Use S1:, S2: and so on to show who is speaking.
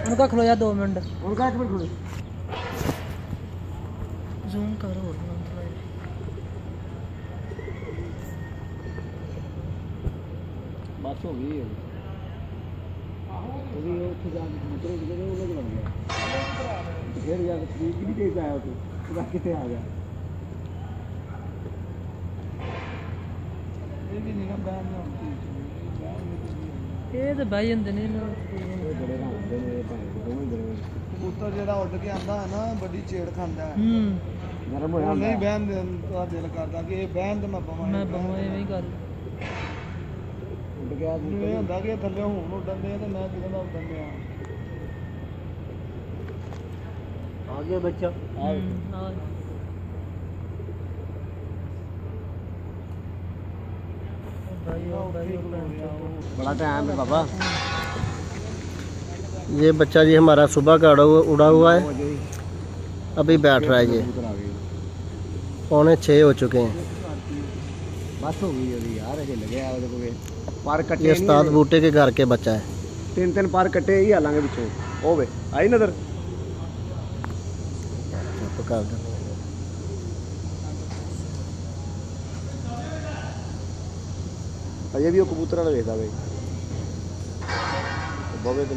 S1: उनका खलोया 2 मिनट
S2: उनका 1 मिनट खड़ो
S1: जूम करो
S2: बस हो गई अभी वो उठ जाके कबूतर उड़ गए वो लोग लग गया फिर जाके ठीक नहीं कैसे आया तू कितने आ गया ये भी निगम बैन में होती है
S1: ये तो भाई अंदर नहीं ना
S2: बड़े रांदे ने दोनों बड़े कबूतर जेड़ा उड़ के आंदा है ना बड़ी छेड़ खांदा है नरम होया नहीं बैन का दिल करदा कि ये बैन ते मैं पवां
S1: एवें कर
S2: उड़ गया ये ਹੁੰਦਾ कि थल्ले हुन उड़न दे ते मैं किदे दा उड़न दे आ गया बच्चा बड़ा टाइम है बाबा।
S3: ये बच्चा जी हमारा सुबह का उड़ा हुआ है, अभी बैठ रहा है। ये 5:45 हो चुके हैं।
S2: बस हो गई अभी यार हिल गया पर कट्टे
S3: ये उस्ताद बूटे के घर के बच्चा है।
S2: 3 पर कट्टे ही हालांगे पिछों ओ वे आई नजर अजे भी वो कबूतर वाला देखता भाई बहुत